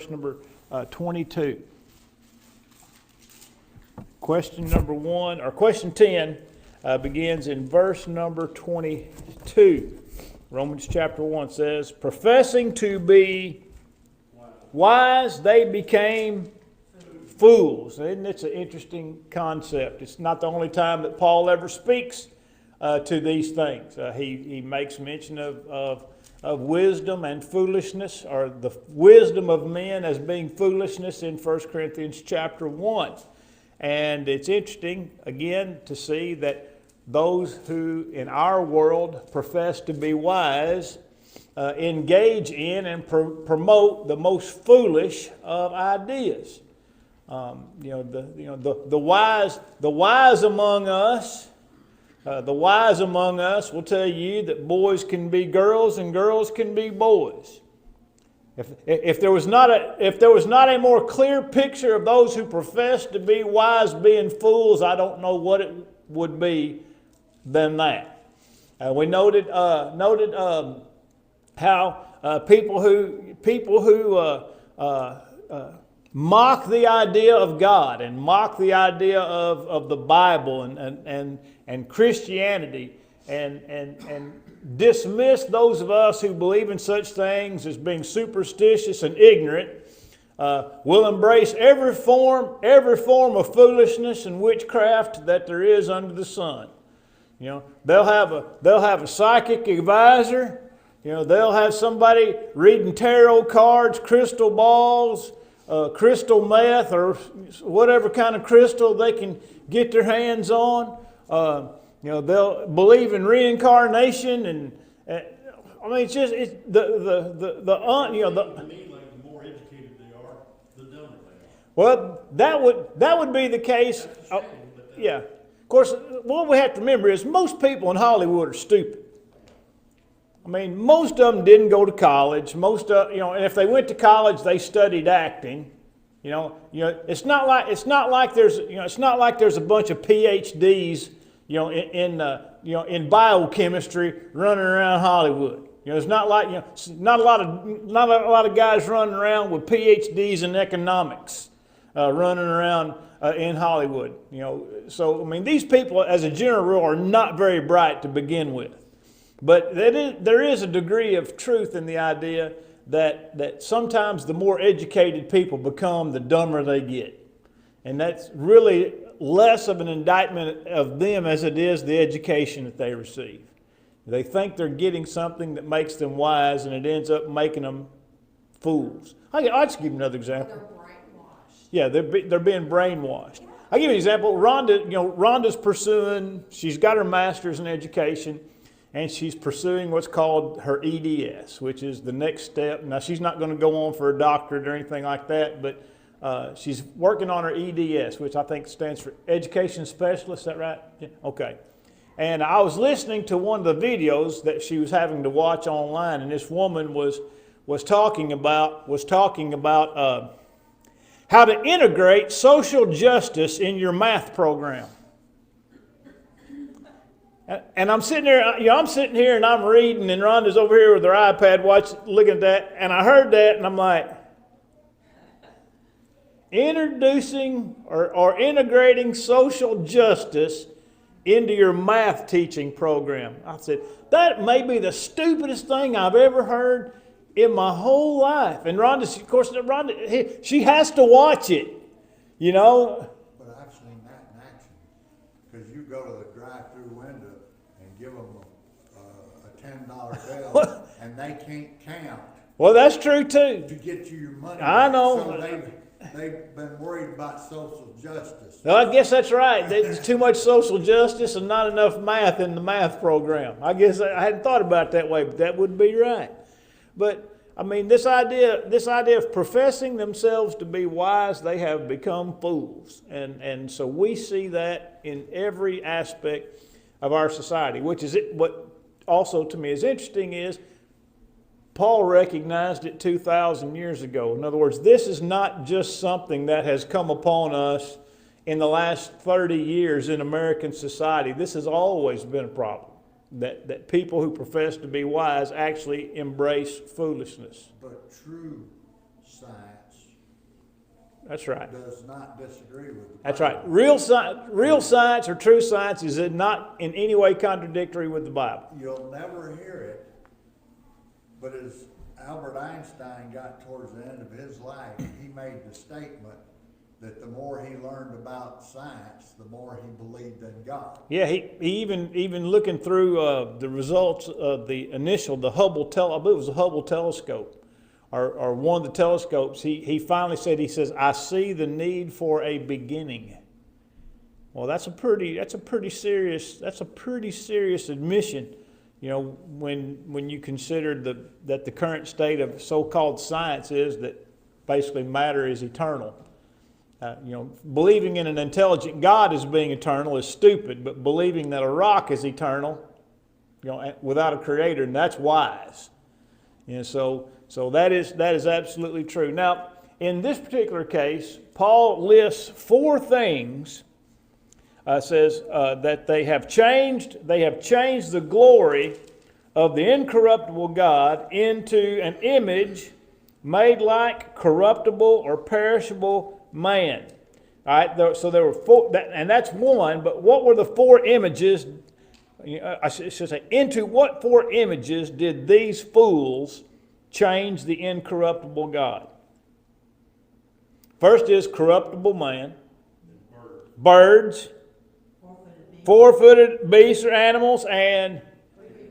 number 22. Question number 1, or question 10, begins in verse number 22. Romans chapter 1 says, professing to be wise, they became fools. And it's an interesting concept. It's not the only time that Paul ever speaks to these things. He makes mention of wisdom and foolishness, or the wisdom of men as being foolishness in 1 Corinthians chapter 1. And it's interesting, again, to see that those who in our world profess to be wise engage in and promote the most foolish of ideas. The wise among us. The wise among us will tell you that boys can be girls and girls can be boys. If there was not a more clear picture of those who profess to be wise being fools, I don't know what it would be than that. We noted how people who mock the idea of God and mock the idea of the Bible and Christianity and dismiss those of us who believe in such things as being superstitious and ignorant, will embrace every form of foolishness and witchcraft that there is under the sun. They'll have a psychic advisor. They'll have somebody reading tarot cards, crystal balls, crystal meth, or whatever kind of crystal they can get their hands on. They'll believe in reincarnation, and I mean, to me, like, the more educated they are, the dumber they are. Well, that would be the case. Yeah. Of course, what we have to remember is most people in Hollywood are stupid. I mean, most of them didn't go to college. And if they went to college, they studied acting. It's not like there's a bunch of PhDs, in biochemistry running around Hollywood. It's not like not a lot of guys running around with PhDs in economics running around in Hollywood. So I mean, these people, as a general rule, are not very bright to begin with. But there is a degree of truth in the idea that sometimes the more educated people become, the dumber they get. And that's really less of an indictment of them as it is the education that they receive. They think they're getting something that makes them wise, and it ends up making them fools. I'll just give you another example. They're brainwashed. Yeah, they're being brainwashed. I'll give you an example. Rhonda's pursuing, she's got her master's in education, and she's pursuing what's called her EDS, which is the next step. Now, she's not going to go on for a doctorate or anything like that, but she's working on her EDS, which I think stands for Education Specialist. Is that right? Yeah. Okay. And I was listening to one of the videos that she was having to watch online, and this woman was talking about how to integrate social justice in your math program. And I'm sitting here, and I'm reading, and Rhonda's over here with her iPad looking at that, and I heard that, and I'm like, introducing or integrating social justice into your math teaching program. I said, that may be the stupidest thing I've ever heard in my whole life. And Rhonda, she has to watch it, But I've seen that in action. Because you go to the drive-through window and give them a $10 bill, and they can't count. Well, that's true too. To get you your money. I know. So they've been worried about social justice. Well, I guess that's right. There's too much social justice and not enough math in the math program. I guess I hadn't thought about it that way, but that would be right. But I mean, this idea of professing themselves to be wise, they have become fools. And so we see that in every aspect of our society, which is what also to me is interesting is Paul recognized it 2,000 years ago. In other words, this is not just something that has come upon us in the last 30 years in American society. This has always been a problem. that people who profess to be wise actually embrace foolishness. But true science That's right. does not disagree with the That's Bible. right. Real science or true science is not in any way contradictory with the Bible. You'll never hear it, but as Albert Einstein got towards the end of his life, he made the statement that the more he learned about science, the more he believed in God. Yeah, he even looking through the results of the Hubble I believe it was the Hubble telescope, or one of the telescopes. He finally said, I see the need for a beginning. Well, that's a pretty serious admission. You know, when you consider that the current state of so-called science is that basically matter is eternal. You know, believing in an intelligent God as being eternal is stupid, but believing that a rock is eternal, you know, without a creator, and that's wise. You know, so that is absolutely true. Now, in this particular case, Paul lists 4 things. Says that they have changed the glory of the incorruptible God into an image made like corruptible or perishable man. All right, so there were 4, and that's one, but what were the 4 images? I should say, into what 4 images did these fools change the incorruptible God? First is corruptible man, birds, 4-footed beasts or animals, and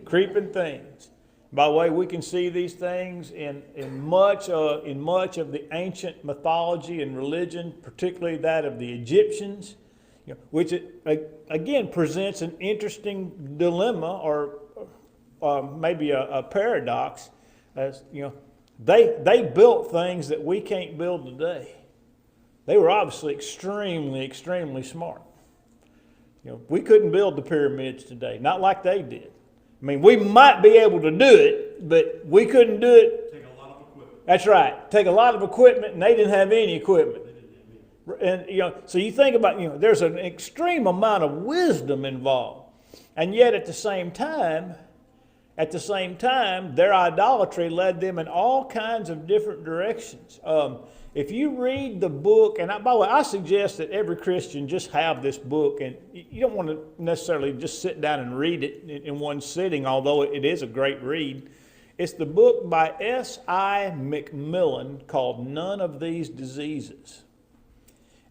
creeping things. By the way, we can see these things in much of the ancient mythology and religion, particularly that of the Egyptians, you know, which again presents an interesting dilemma or maybe a paradox. As you know, they built things that we can't build today. They were obviously extremely smart. You know, we couldn't build the pyramids today, not like they did. I mean, we might be able to do it, but we couldn't do it. Take a lot of equipment. That's right. Take a lot of equipment, and they didn't have any equipment. And you know, so you think about, you know, there's an extreme amount of wisdom involved, and yet at the same time, their idolatry led them in all kinds of different directions. If you read the book, and by the way, I suggest that every Christian just have this book, and you don't want to necessarily just sit down and read it in one sitting, although it is a great read. It's the book by S.I. McMillan called None of These Diseases.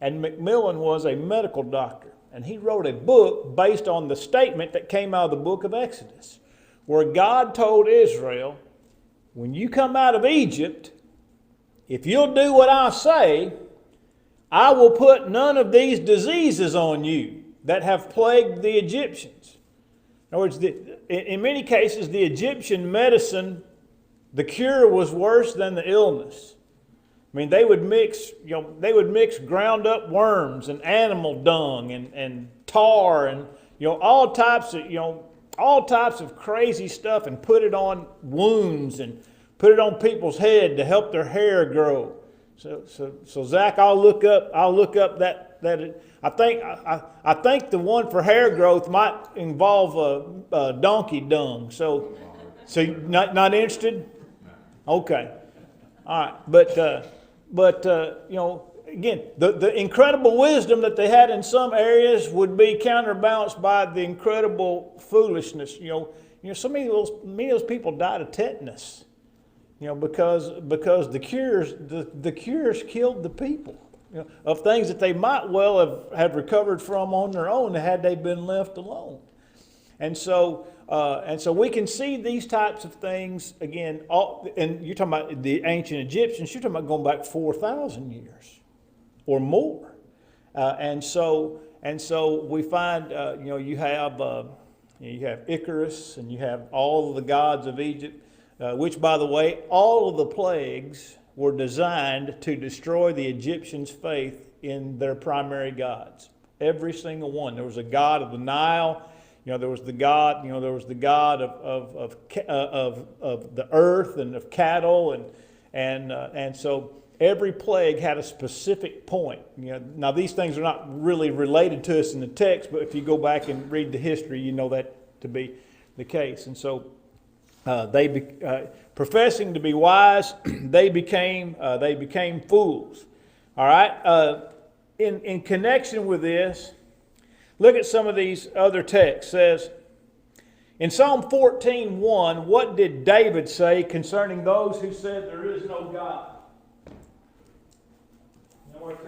And McMillan was a medical doctor, and he wrote a book based on the statement that came out of the book of Exodus, where God told Israel, when you come out of Egypt, if you'll do what I say, I will put none of these diseases on you that have plagued the Egyptians. In other words, in many cases, the Egyptian medicine, the cure was worse than the illness. I mean, they would mix ground up worms and animal dung and tar and all types of crazy stuff and put it on wounds and put it on people's head to help their hair grow. So Zach, I'll look up that I think the one for hair growth might involve donkey dung. So you're not interested? Okay, all right. But again, the incredible wisdom that they had in some areas would be counterbalanced by the incredible foolishness. So many of those people died of tetanus. Because the cures killed the people, of things that they might well have recovered from on their own had they been left alone. And so we can see these types of things again. And you're talking about the ancient Egyptians. You're talking about going back 4,000 years or more. And so we find you have Icarus and you have all of the gods of Egypt. Which, by the way, all of the plagues were designed to destroy the Egyptians' faith in their primary gods. Every single one. There was a god of the Nile. There was the god. There was the god of the earth and of cattle, and so every plague had a specific point. Now these things are not really related to us in the text, but if you go back and read the history, you know that to be the case, and so. Professing to be wise, they became fools. All right? In connection with this, look at some of these other texts. It says, in Psalm 14:1, what did David say concerning those who said there is no God? In other words,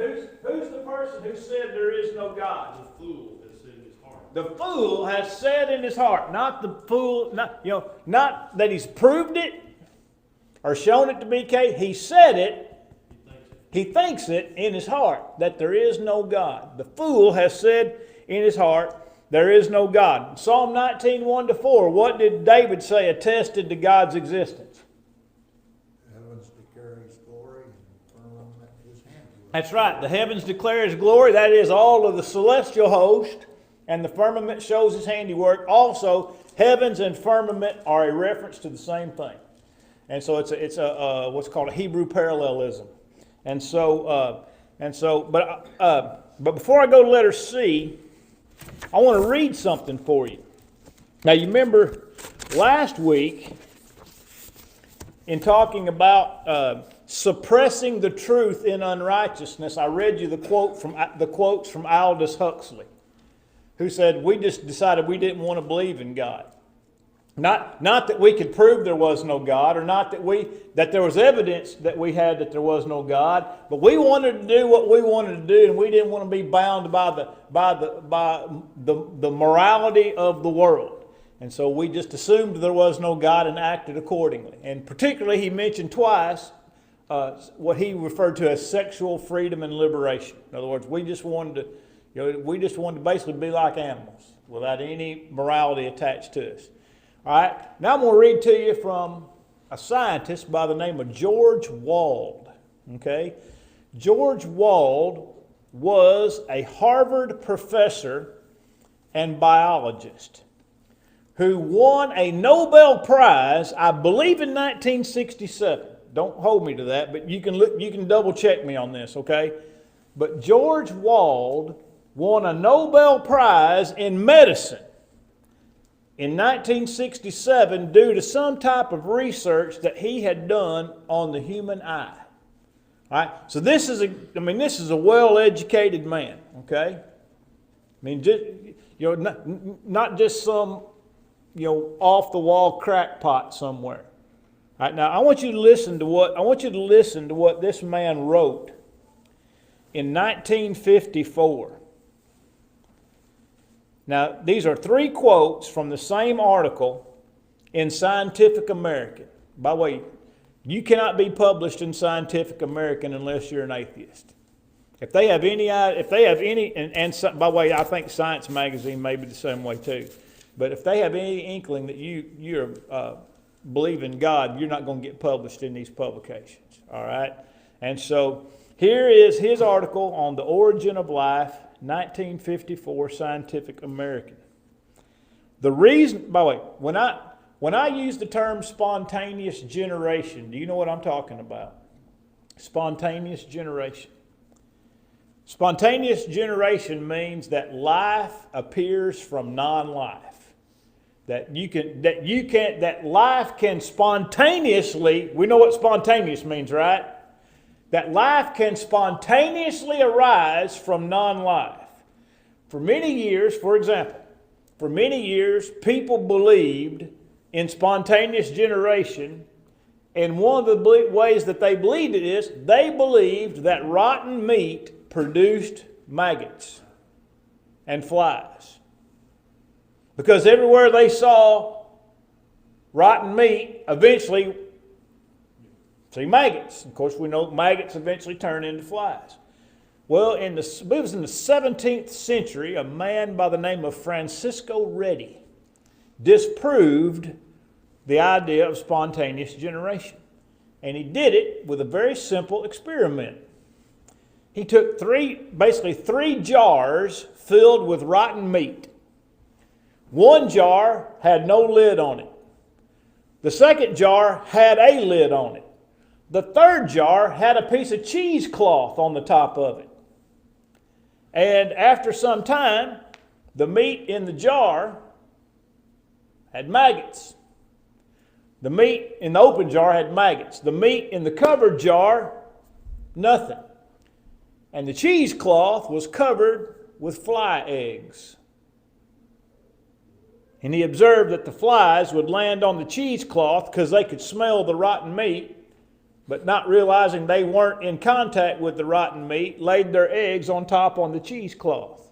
who's the person who said there is no God? The fool has said in his heart. The fool has said in his heart, not the fool, not that he's proved it or shown it to be case. He said it. He thinks it in his heart that there is no God. The fool has said in his heart, there is no God. Psalm 19:1-4, what did David say attested to God's existence? Heavens declare his glory and firmament his handiwork. That's right. The heavens declare his glory. That is all of the celestial host. And the firmament shows his handiwork. Also, heavens and firmament are a reference to the same thing. And so it's a what's called a Hebrew parallelism. But before I go to letter C, I want to read something for you. Now, you remember last week in talking about suppressing the truth in unrighteousness, I read you the quotes from Aldous Huxley, who said we just decided we didn't want to believe in God. Not that we could prove there was no God, or not that there was evidence that we had that there was no God, but we wanted to do what we wanted to do, and we didn't want to be bound by the morality of the world. And so we just assumed there was no God and acted accordingly. And particularly, he mentioned twice what he referred to as sexual freedom and liberation. In other words, we just wanted to basically be like animals without any morality attached to us. All right, now I'm going to read to you from a scientist by the name of George Wald. Okay, George Wald was a Harvard professor and biologist who won a Nobel Prize, I believe, in 1967. Don't hold me to that, but you can double check me on this, okay? But George Wald won a Nobel Prize in medicine in 1967 due to some type of research that he had done on the human eye. All right? So this is a well-educated man, okay? I mean, just, not just some, off-the-wall crackpot somewhere. All right, now I want you to listen to what this man wrote in 1954. Now, these are 3 quotes from the same article in Scientific American. By the way, you cannot be published in Scientific American unless you're an atheist. If they have any, by the way, I think Science Magazine may be the same way too. But if they have any inkling that you believe in God, you're not going to get published in these publications. All right? And so here is his article on the origin of life, 1954 Scientific American. The reason, by the way, when I use the term spontaneous generation, do you know what I'm talking about? Spontaneous generation. Spontaneous generation means that life appears from non-life. That life can spontaneously, we know what spontaneous means, right? That life can spontaneously arise from non-life. For many years, for example, people believed in spontaneous generation, and one of the ways that they believed it is they believed that rotten meat produced maggots and flies. Because everywhere they saw rotten meat, eventually see maggots. Of course, we know maggots eventually turn into flies. Well, it was in the 17th century, a man by the name of Francisco Redi disproved the idea of spontaneous generation. And he did it with a very simple experiment. He took basically three jars filled with rotten meat. One jar had no lid on it. The second jar had a lid on it. The third jar had a piece of cheesecloth on the top of it. And after some time, the meat in the jar had maggots. The meat in the open jar had maggots. The meat in the covered jar, nothing. and the cheesecloth was covered with fly eggs. And he observed that the flies would land on the cheesecloth because they could smell the rotten meat, but not realizing they weren't in contact with the rotten meat, laid their eggs on top on the cheesecloth.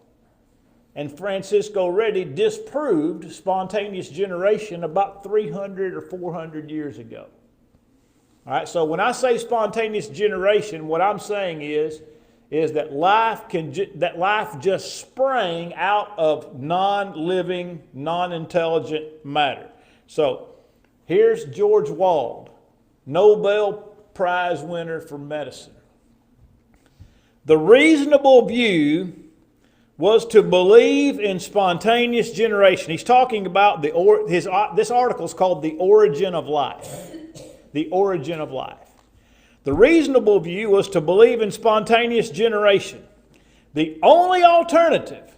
And Francisco Redi disproved spontaneous generation about 300 or 400 years ago. All right, so when I say spontaneous generation, what I'm saying is that life just sprang out of non-living, non-intelligent matter. So here's George Wald, Nobel Prize winner for medicine. The reasonable view was to believe in spontaneous generation. He's talking about this article is called The Origin of Life. The Origin of Life. The reasonable view was to believe in spontaneous generation. The only alternative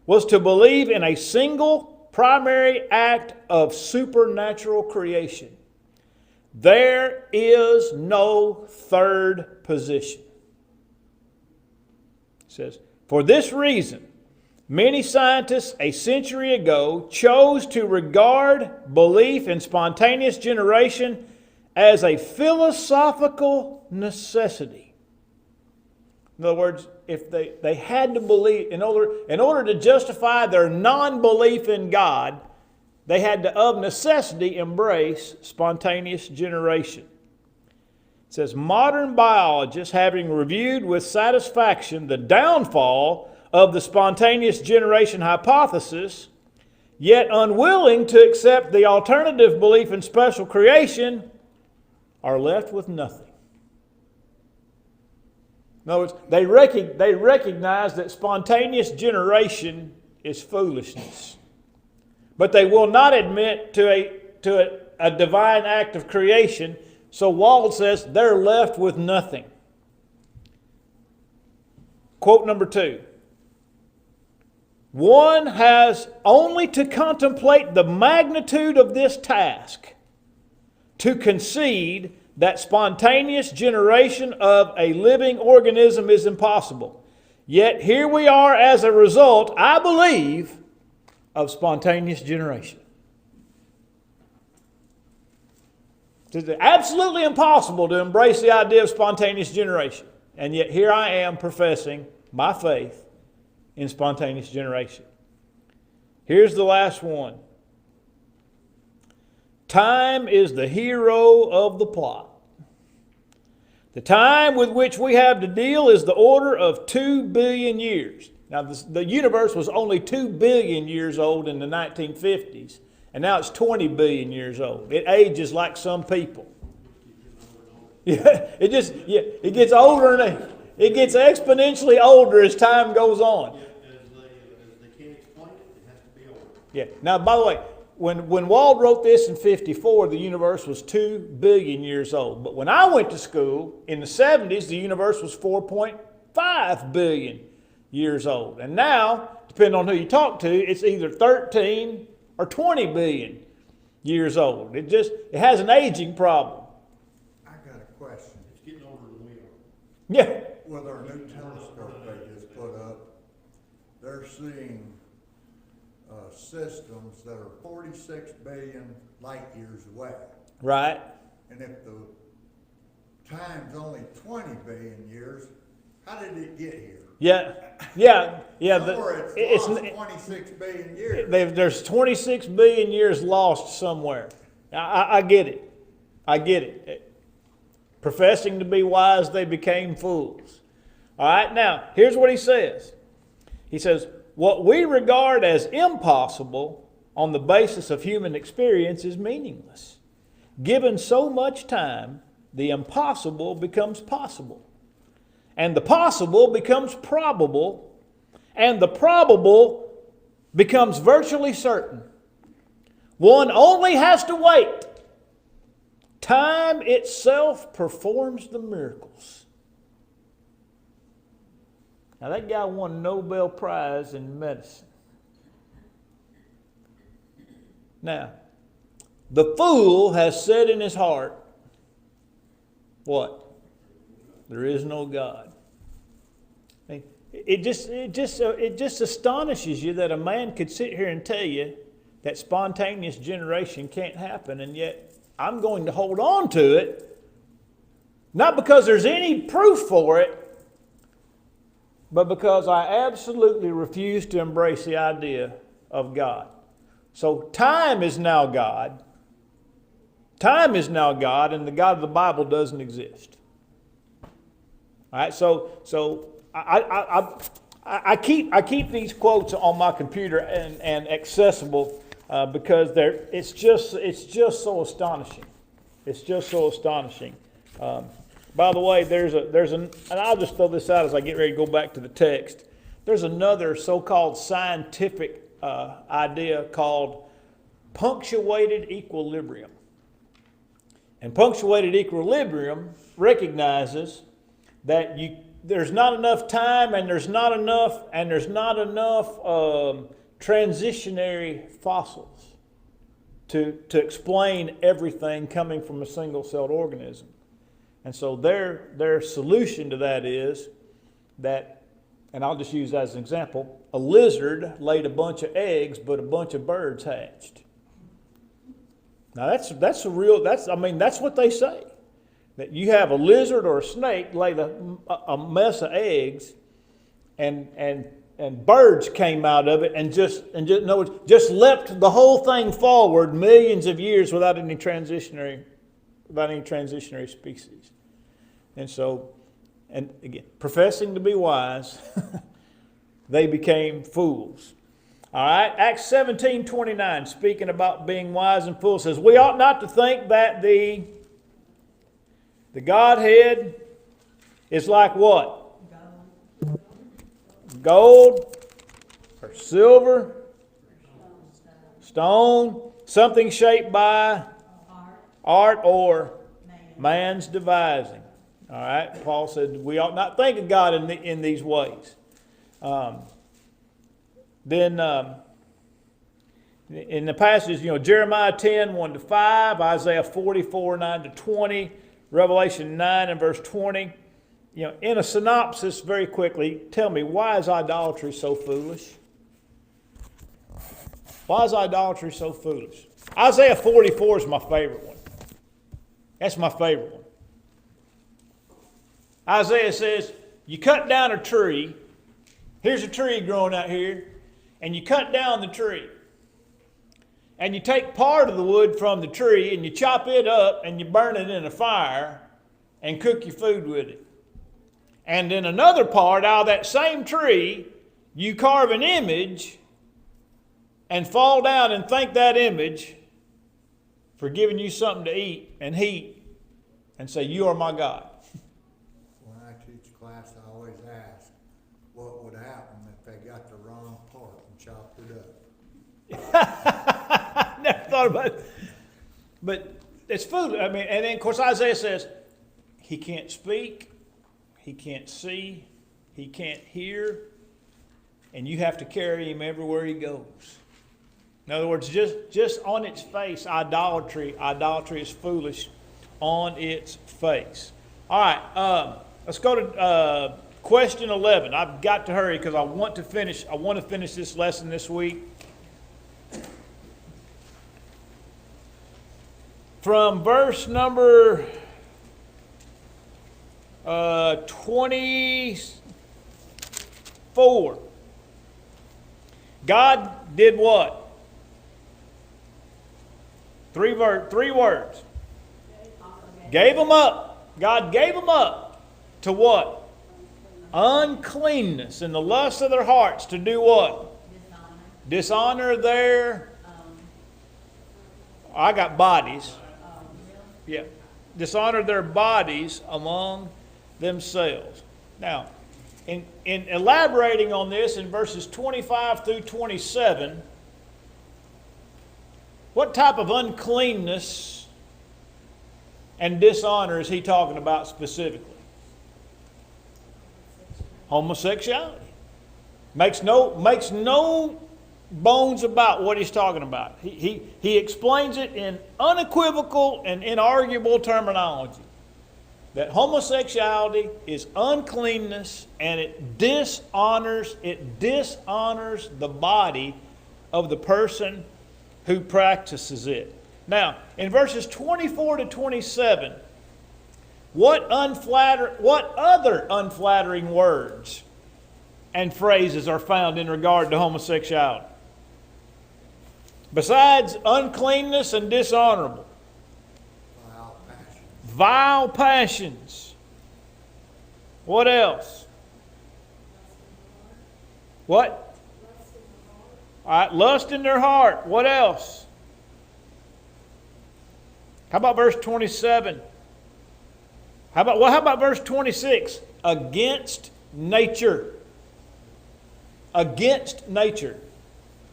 was to believe in a single primary act of supernatural creation. There is no third position. It says, for this reason, many scientists a century ago chose to regard belief in spontaneous generation as a philosophical necessity. In other words, if they had to believe, in order to justify their non-belief in God, they had to, of necessity, embrace spontaneous generation. It says, modern biologists, having reviewed with satisfaction the downfall of the spontaneous generation hypothesis, yet unwilling to accept the alternative belief in special creation, are left with nothing. In other words, they recognize that spontaneous generation is foolishness. But they will not admit to a divine act of creation. So Wald says they're left with nothing. Quote number 2. One has only to contemplate the magnitude of this task to concede that spontaneous generation of a living organism is impossible. Yet here we are as a result, I believe, of spontaneous generation. It's absolutely impossible to embrace the idea of spontaneous generation. And yet here I am professing my faith in spontaneous generation. Here's the last one. Time is the hero of the plot. The time with which we have to deal is the order of 2 billion years. Now, the universe was only 2 billion years old in the 1950s, and now it's 20 billion years old. It ages like some people. Yeah, it gets older, and it gets exponentially older as time goes on. As they can't explain it, it has to be older. Yeah. Now, by the way, when Wald wrote this in 54, the universe was 2 billion years old. But when I went to school in the 70s, the universe was 4.5 billion years old. And now, depending on who you talk to, it's either 13 or 20 billion years old. It has an aging problem. I got a question. It's getting older than we are. Yeah. With our new telescope they just put up, they're seeing systems that are 46 billion light years away. Right. And if the time's only 20 billion years, how did it get here? Yeah. Somewhere it's lost 26 billion years. There's 26 billion years lost somewhere. I get it. I get it. Professing to be wise, they became fools. All right, now, here's what he says. He says, what we regard as impossible on the basis of human experience is meaningless. Given so much time, the impossible becomes possible. And the possible becomes probable. And the probable becomes virtually certain. One only has to wait. Time itself performs the miracles. Now that guy won a Nobel Prize in medicine. Now, the fool has said in his heart, what? There is no God. I mean, it just astonishes you that a man could sit here and tell you that spontaneous generation can't happen, and yet I'm going to hold on to it, not because there's any proof for it, but because I absolutely refuse to embrace the idea of God. So time is now God. Time is now God, and the God of the Bible doesn't exist. All right, so I keep these quotes on my computer and accessible because it's just so astonishing. It's just so astonishing. By the way, and I'll just throw this out as I get ready to go back to the text. There's another so-called scientific idea called punctuated equilibrium. And punctuated equilibrium recognizes that there's not enough time and there's not enough transitionary fossils to explain everything coming from a single-celled organism. And so their solution to that is that, and I'll just use that as an example, a lizard laid a bunch of eggs, but a bunch of birds hatched. Now that's what they say. That you have a lizard or a snake laid a mess of eggs, and birds came out of it and just leapt the whole thing forward millions of years without any transitionary species. And so, and again, professing to be wise, they became fools. All right, Acts 17:29, speaking about being wise and foolish, says, we ought not to think that the Godhead is like what? Gold or silver, stone, something shaped by art or man's devising. All right, Paul said we ought not think of God in these ways. Then in the passage, Jeremiah 10, 1-5, Isaiah 44, 9-20, Revelation 9 and verse 20. In a synopsis, very quickly, tell me, why is idolatry so foolish? Why is idolatry so foolish? Isaiah 44 is my favorite one. That's my favorite one. Isaiah says, you cut down a tree. Here's a tree growing out here. And you cut down the tree. And you take part of the wood from the tree and you chop it up and you burn it in a fire and cook your food with it. And then another part out of that same tree, you carve an image and fall down and thank that image for giving you something to eat and heat and say, you are my God. When I teach class, I always ask what would happen if they got the wrong part and chopped it up. Never thought about it. But it's foolish. And then of course Isaiah says, he can't speak, he can't see, he can't hear, and you have to carry him everywhere he goes. In other words, just on its face, idolatry is foolish on its face. All right, let's go to question 11. I've got to hurry because I want to finish this lesson this week. From verse number 24. God did what? Three words. Gave them up. God gave them up to what? Uncleanness and the lust of their hearts to do what? Dishonor their... I got bodies. Yeah. Dishonor their bodies among themselves. Now, in elaborating on this in verses 25 through 27, what type of uncleanness and dishonor is he talking about specifically? Homosexuality. Makes no bones about what he's talking about. He explains it in unequivocal and inarguable terminology. that homosexuality is uncleanness and it dishonors the body of the person who practices it. Now, in verses 24 to 27, what other unflattering words and phrases are found in regard to homosexuality? Besides uncleanness and dishonorable. Vile passions. What else? What? All right, lust in their heart. What else? How about verse 27? How about verse 26? Against nature. Against nature.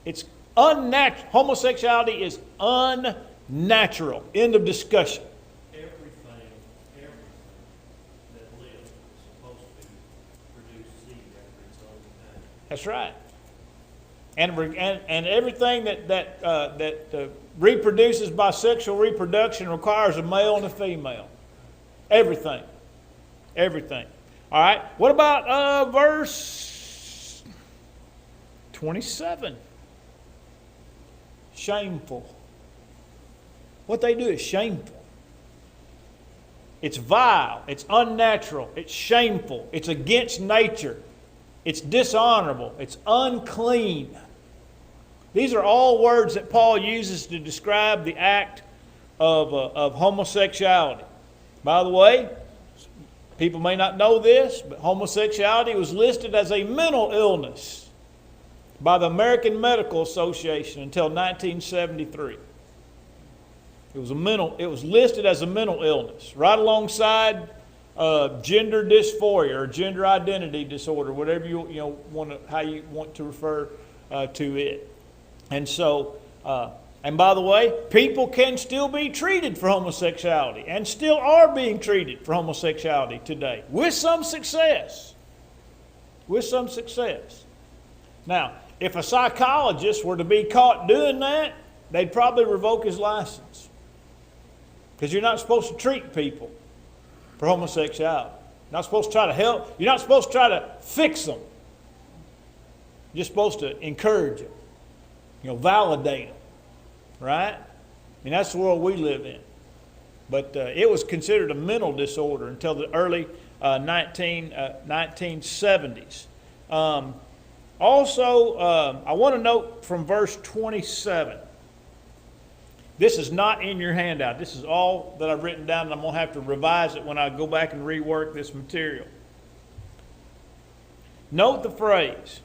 It's unnatural. Homosexuality is unnatural. End of discussion. Everything that lives is supposed to produce seed after its own kind. That's right. And everything that reproduces by sexual reproduction requires a male and a female. Everything. Everything. All right. What about verse 27? Shameful. What they do is shameful. It's vile. It's unnatural. It's shameful. It's against nature. It's dishonorable. It's unclean. These are all words that Paul uses to describe the act of homosexuality. By the way, people may not know this, but homosexuality was listed as a mental illness by the American Medical Association until 1973. It was listed as a mental illness, right alongside gender dysphoria or gender identity disorder, whatever how you want to refer to it. And so, and by the way, people can still be treated for homosexuality and still are being treated for homosexuality today with some success. With some success. Now, if a psychologist were to be caught doing that, they'd probably revoke his license. Because you're not supposed to treat people for homosexuality. You're not supposed to try to help. You're not supposed to try to fix them. You're supposed to encourage them. Validate them. Right? I mean, that's the world we live in. But it was considered a mental disorder until the early 1970s. Also, I want to note from verse 27. This is not in your handout. This is all that I've written down, and I'm going to have to revise it when I go back and rework this material. Note the phrase,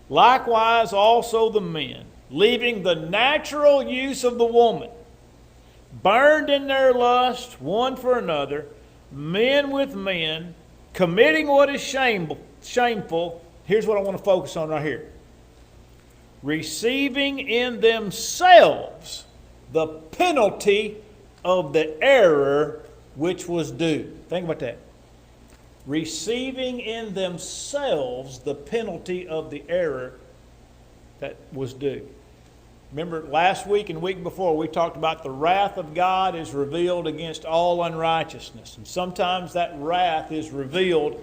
likewise also the men, leaving the natural use of the woman, burned in their lust one for another, men with men, committing what is shameful. Here's what I want to focus on right here. Receiving in themselves the penalty of the error which was due. Think about that. Receiving in themselves the penalty of the error that was due. Remember last week and week before we talked about the wrath of God is revealed against all unrighteousness. And sometimes that wrath is revealed,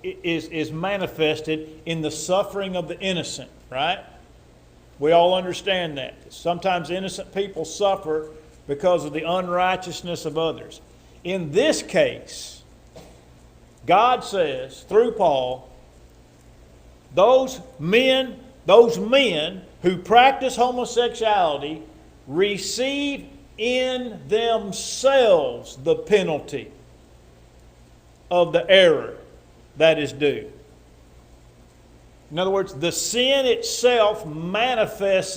is manifested in the suffering of the innocent, right? We all understand that. Sometimes innocent people suffer because of the unrighteousness of others. In this case, God says, through Paul, those men who practice homosexuality receive in themselves the penalty of the error that is due. In other words, the sin itself manifests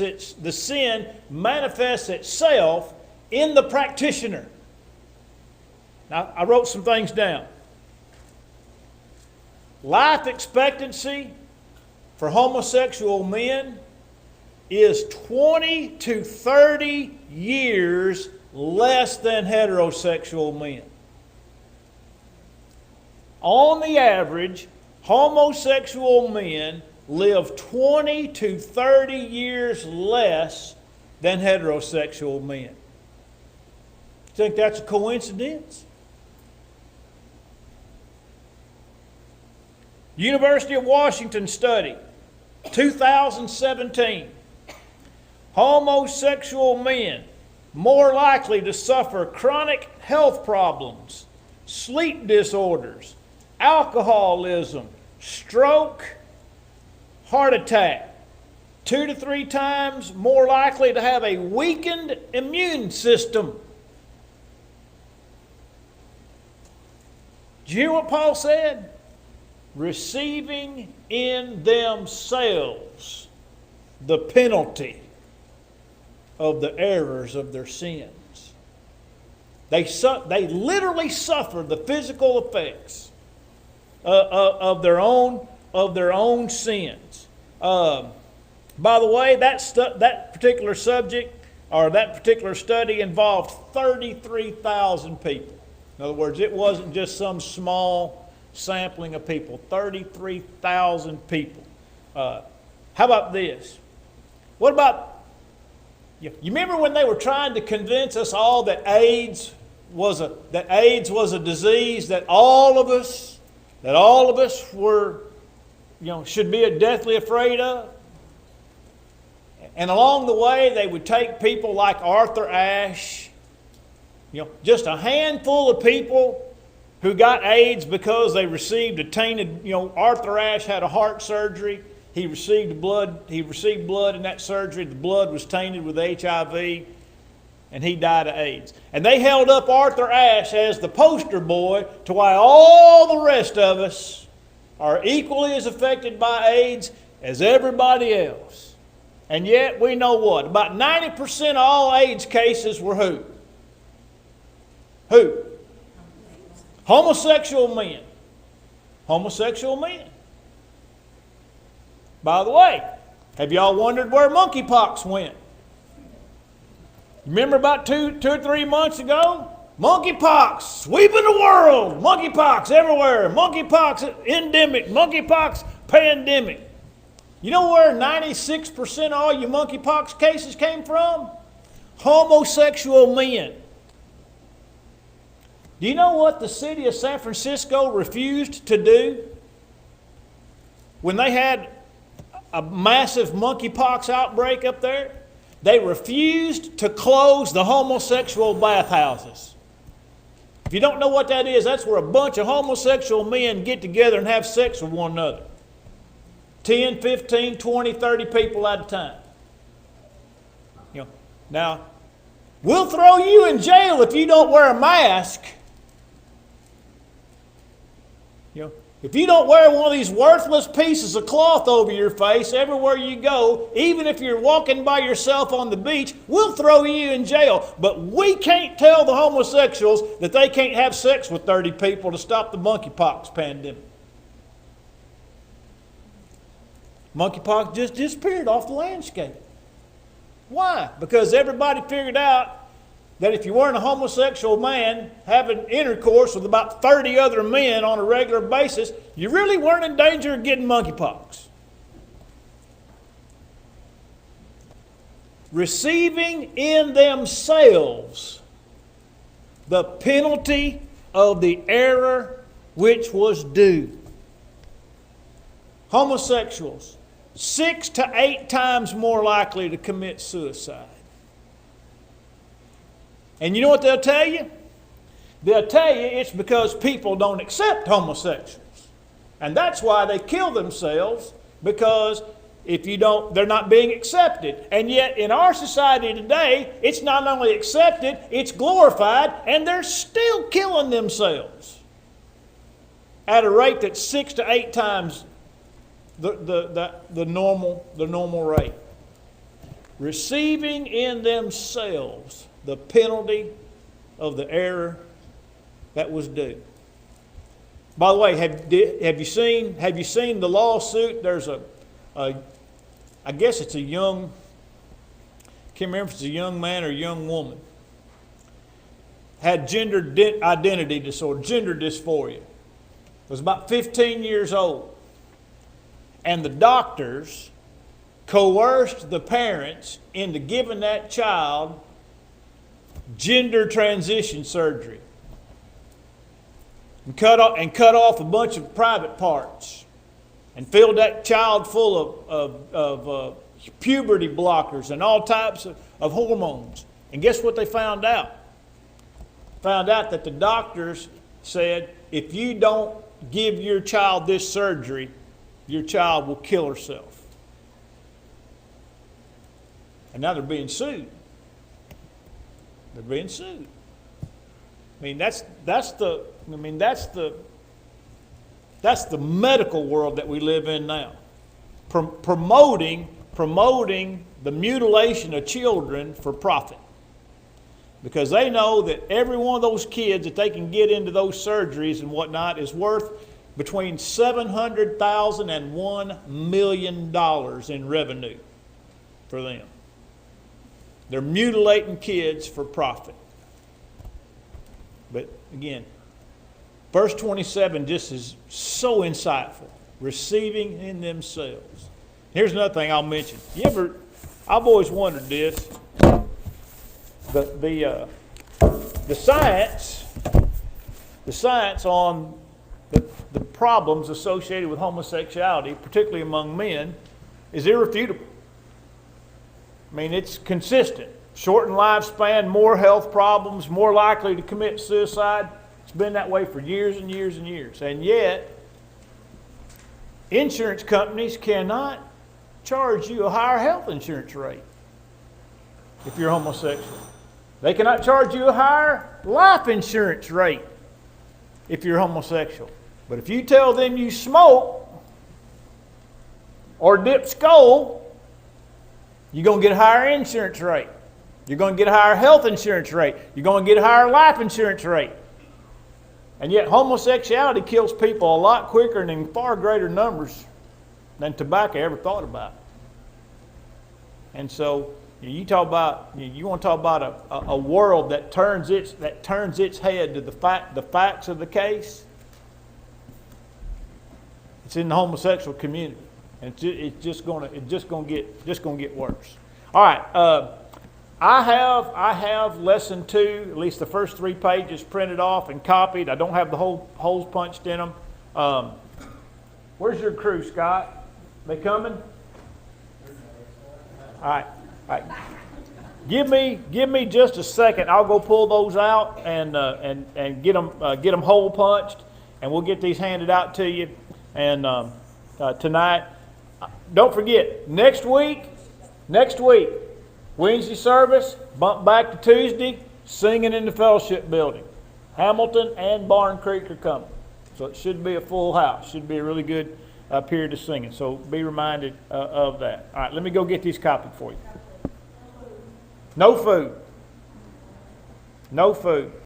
itself in the practitioner. Now, I wrote some things down. Life expectancy for homosexual men is 20 to 30 years less than heterosexual men. On the average, homosexual men live 20 to 30 years less than heterosexual men. You think that's a coincidence? University of Washington study, 2017. Homosexual men more likely to suffer chronic health problems, sleep disorders, alcoholism, stroke, heart attack. 2 to 3 times more likely to have a weakened immune system. Did you hear what Paul said? Receiving in themselves the penalty of the errors of their sins. They literally suffer the physical effects of their own sins. By the way, that particular subject or that particular study involved 33,000 people. In other words, it wasn't just some small sampling of people. 33,000 people. How about this? What about, you remember when they were trying to convince us all that AIDS was a disease that all of us were, should be deathly afraid of? And along the way, they would take people like Arthur Ashe, just a handful of people who got AIDS because they received a tainted, Arthur Ashe had a heart surgery. He received blood in that surgery. The blood was tainted with HIV, and he died of AIDS. And they held up Arthur Ashe as the poster boy to why all the rest of us are equally as affected by AIDS as everybody else. And yet we know what? About 90% of all AIDS cases were who? Who? Homosexual men. Homosexual men. By the way, have y'all wondered where monkeypox went? Remember about two or 3 months ago? Monkeypox sweeping the world. Monkeypox everywhere. Monkeypox endemic. Monkeypox pandemic. You know where 96% of all your monkeypox cases came from? Homosexual men. Do you know what the city of San Francisco refused to do when they had a massive monkeypox outbreak up there? They refused to close the homosexual bathhouses. If you don't know what that is, that's where a bunch of homosexual men get together and have sex with one another. 10, 15, 20, 30 people at a time. Now, we'll throw you in jail if you don't wear a mask. If you don't wear one of these worthless pieces of cloth over your face everywhere you go, even if you're walking by yourself on the beach, we'll throw you in jail. But we can't tell the homosexuals that they can't have sex with 30 people to stop the monkeypox pandemic. Monkeypox just disappeared off the landscape. Why? Because everybody figured out that if you weren't a homosexual man having intercourse with about 30 other men on a regular basis, you really weren't in danger of getting monkeypox. Receiving in themselves the penalty of the error which was due. Homosexuals, 6 to 8 times more likely to commit suicide. And you know what they'll tell you? They'll tell you it's because people don't accept homosexuals. And that's why they kill themselves, because if you don't, they're not being accepted. And yet in our society today, it's not only accepted, it's glorified, and they're still killing themselves at a rate that's 6 to 8 times the normal rate. Receiving in themselves the penalty of the error that was due. By the way, have you seen the lawsuit? There's I guess it's a young, can't remember if it's a young man or a young woman, had gender identity disorder, gender dysphoria. Was about 15 years old. And the doctors coerced the parents into giving that child gender transition surgery and cut off a bunch of private parts and filled that child full of puberty blockers and all types of hormones. And guess what they found out? Found out that the doctors said, if you don't give your child this surgery, your child will kill herself. And now they're being sued. They're being sued. I mean, that's the medical world that we live in now. Promoting the mutilation of children for profit. Because they know that every one of those kids that they can get into those surgeries and whatnot is worth between $700,000 and $1 million in revenue for them. They're mutilating kids for profit. But again, verse 27 just is so insightful. Receiving in themselves. Here's another thing I'll mention. I've always wondered this. The science on the problems associated with homosexuality, particularly among men, is irrefutable. I mean, it's consistent. Shortened lifespan, more health problems, more likely to commit suicide. It's been that way for years and years and years. And yet, insurance companies cannot charge you a higher health insurance rate if you're homosexual. They cannot charge you a higher life insurance rate if you're homosexual. But if you tell them you smoke or dip skull, you're going to get a higher insurance rate. You're going to get a higher health insurance rate. You're going to get a higher life insurance rate. And yet homosexuality kills people a lot quicker and in far greater numbers than tobacco ever thought about. And so you want to talk about a world that turns its head to the facts of the case. It's in the homosexual community, and it's just going to get worse. All right, I have lesson 2, at least the first 3 pages printed off and copied. I don't have the whole holes punched in them. Where's your crew, Scott? They coming? All right. All right. Give me just a second. I'll go pull those out and get them hole punched, and we'll get these handed out to you. And tonight, don't forget, next week, Wednesday service, bump back to Tuesday, singing in the fellowship building. Hamilton and Barn Creek are coming, so it should be a full house. Should be a really good period of singing. So be reminded of that. All right, let me go get these copied for you. No food. No food.